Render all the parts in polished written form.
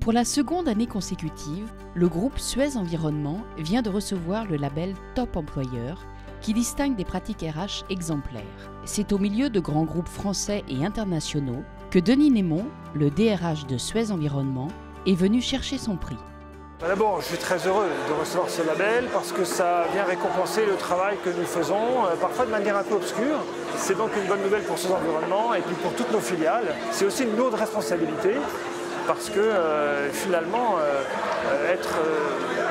Pour la seconde année consécutive, le groupe Suez Environnement vient de recevoir le label Top Employeur qui distingue des pratiques RH exemplaires. C'est au milieu de grands groupes français et internationaux que Denis Némon, le DRH de Suez Environnement, est venu chercher son prix. D'abord, je suis très heureux de recevoir ce label parce que ça vient récompenser le travail que nous faisons, parfois de manière un peu obscure. C'est donc une bonne nouvelle pour Suez Environnement et puis pour toutes nos filiales. C'est aussi une lourde responsabilité parce que finalement, être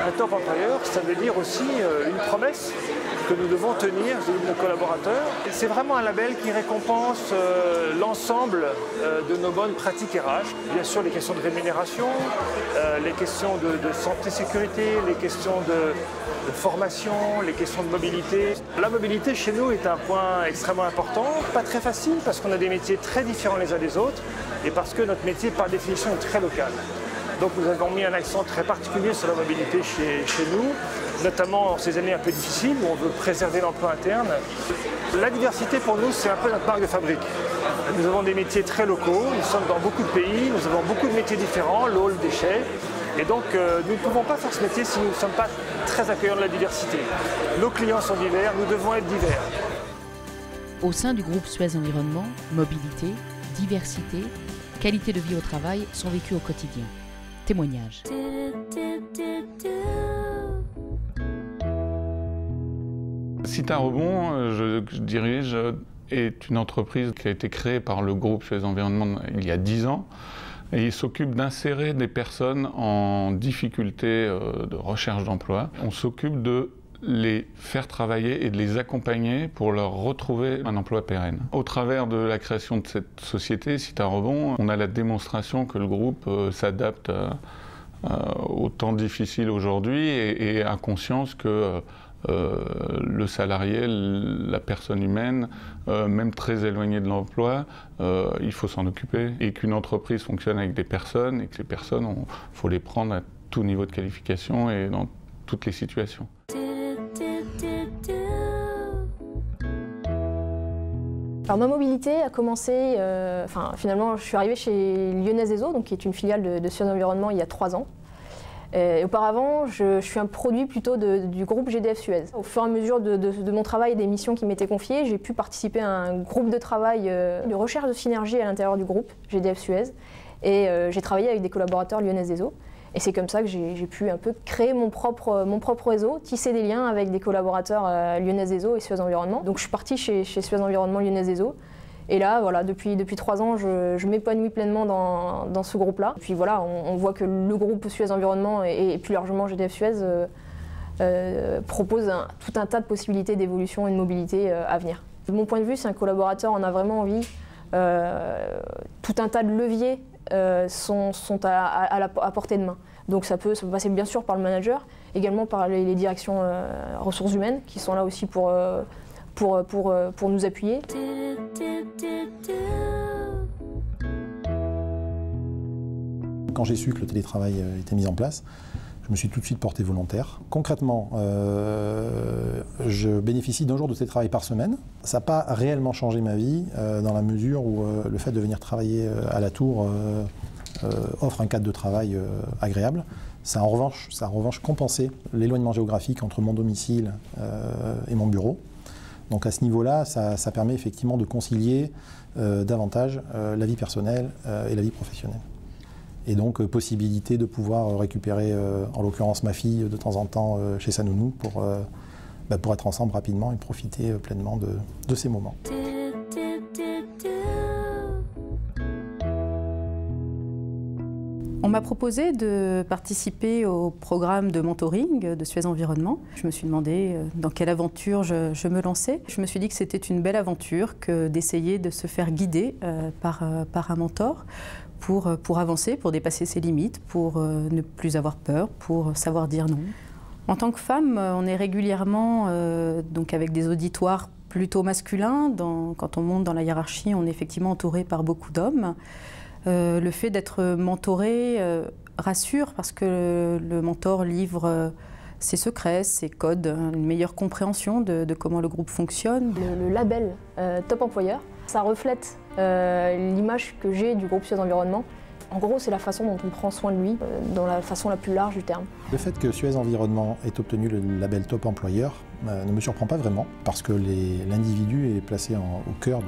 un top employeur, ça veut dire aussi une promesse que nous devons tenir vis-à-vis de nos collaborateurs. C'est vraiment un label qui récompense l'ensemble de nos bonnes pratiques RH. Bien sûr, les questions de rémunération, les questions de santé-sécurité, les questions de formation, les questions de mobilité. La mobilité chez nous est un point extrêmement important, pas très facile parce qu'on a des métiers très différents les uns des autres et parce que notre métier par définition est très local. Donc nous avons mis un accent très particulier sur la mobilité chez nous, notamment en ces années un peu difficiles où on veut préserver l'emploi interne. La diversité pour nous, c'est un peu notre marque de fabrique. Nous avons des métiers très locaux, nous sommes dans beaucoup de pays, nous avons beaucoup de métiers différents, l'eau, le déchet. Et donc nous ne pouvons pas faire ce métier si nous ne sommes pas très accueillants de la diversité. Nos clients sont divers, nous devons être divers. Au sein du groupe Suez Environnement, mobilité, diversité, qualité de vie au travail sont vécues au quotidien. Témoignage. Site à Rebond, je dirige, est une entreprise qui a été créée par le groupe Suez Environnement il y a 10 ans et il s'occupe d'insérer des personnes en difficulté de recherche d'emploi. On s'occupe de les faire travailler et de les accompagner pour leur retrouver un emploi pérenne. Au travers de la création de cette société, Site à Rebond, on a la démonstration que le groupe s'adapte aux temps difficiles aujourd'hui et a conscience que le salarié, la personne humaine, même très éloignée de l'emploi, il faut s'en occuper. Et qu'une entreprise fonctionne avec des personnes et que ces personnes, il faut les prendre à tout niveau de qualification et dans toutes les situations. Alors ma mobilité a commencé, finalement je suis arrivée chez Lyonnaise des Eaux, donc qui est une filiale de Suez Environnement il y a 3 ans. Et auparavant, je suis un produit plutôt du groupe GDF Suez. Au fur et à mesure de mon travail et des missions qui m'étaient confiées, j'ai pu participer à un groupe de travail de recherche de synergie à l'intérieur du groupe GDF Suez. Et j'ai travaillé avec des collaborateurs Lyonnaise des Eaux. Et c'est comme ça que j'ai pu un peu créer mon propre réseau, tisser des liens avec des collaborateurs Lyonnaise des Eaux et Suez Environnement. Donc je suis partie chez Suez Environnement Lyonnaise des Eaux. Et là, voilà, depuis 3 ans, je m'épanouis pleinement dans ce groupe-là. Puis voilà, on voit que le groupe Suez Environnement et plus largement GDF Suez propose tout un tas de possibilités d'évolution et de mobilité à venir. De mon point de vue, si un collaborateur en a vraiment envie, tout un tas de leviers sont à portée de main. Donc ça peut passer bien sûr par le manager, également par les directions ressources humaines qui sont là aussi pour nous appuyer. Quand j'ai su que le télétravail était mis en place, je me suis tout de suite porté volontaire. Concrètement, je bénéficie d'1 jour de télétravail par semaine. Ça n'a pas réellement changé ma vie dans la mesure où le fait de venir travailler à la Tour offre un cadre de travail agréable. Ça a en revanche compensé l'éloignement géographique entre mon domicile et mon bureau. Donc à ce niveau-là, ça permet effectivement de concilier davantage la vie personnelle et la vie professionnelle. Et donc possibilité de pouvoir récupérer, en l'occurrence ma fille, de temps en temps chez sa nounou pour être ensemble rapidement et profiter pleinement de ces moments. On m'a proposé de participer au programme de mentoring de Suez Environnement. Je me suis demandé dans quelle aventure je me lançais. Je me suis dit que c'était une belle aventure que d'essayer de se faire guider par un mentor pour avancer, pour dépasser ses limites, pour ne plus avoir peur, pour savoir dire non. En tant que femme, on est régulièrement donc avec des auditoires plutôt masculins. Quand on monte dans la hiérarchie, on est effectivement entouré par beaucoup d'hommes. Le fait d'être mentoré rassure parce que le mentor livre ses secrets, ses codes, une meilleure compréhension de comment le groupe fonctionne. Le label Top Employeur, ça reflète l'image que j'ai du groupe Suez Environnement En gros, c'est la façon dont on prend soin de lui, dans la façon la plus large du terme. Le fait que Suez Environnement ait obtenu le label Top Employeur ne me surprend pas vraiment, parce que l'individu est placé au cœur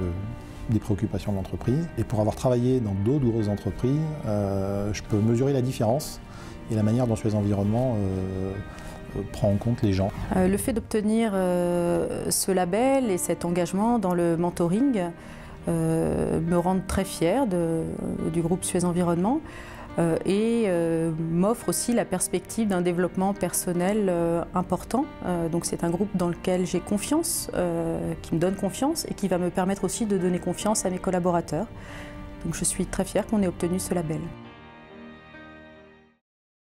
des préoccupations de l'entreprise. Et pour avoir travaillé dans d'autres grosses entreprises, je peux mesurer la différence et la manière dont Suez Environnement prend en compte les gens. Le fait d'obtenir ce label et cet engagement dans le mentoring me rendent très fière du groupe Suez Environnement et m'offre aussi la perspective d'un développement personnel important. Donc c'est un groupe dans lequel j'ai confiance, qui me donne confiance et qui va me permettre aussi de donner confiance à mes collaborateurs. Donc je suis très fière qu'on ait obtenu ce label.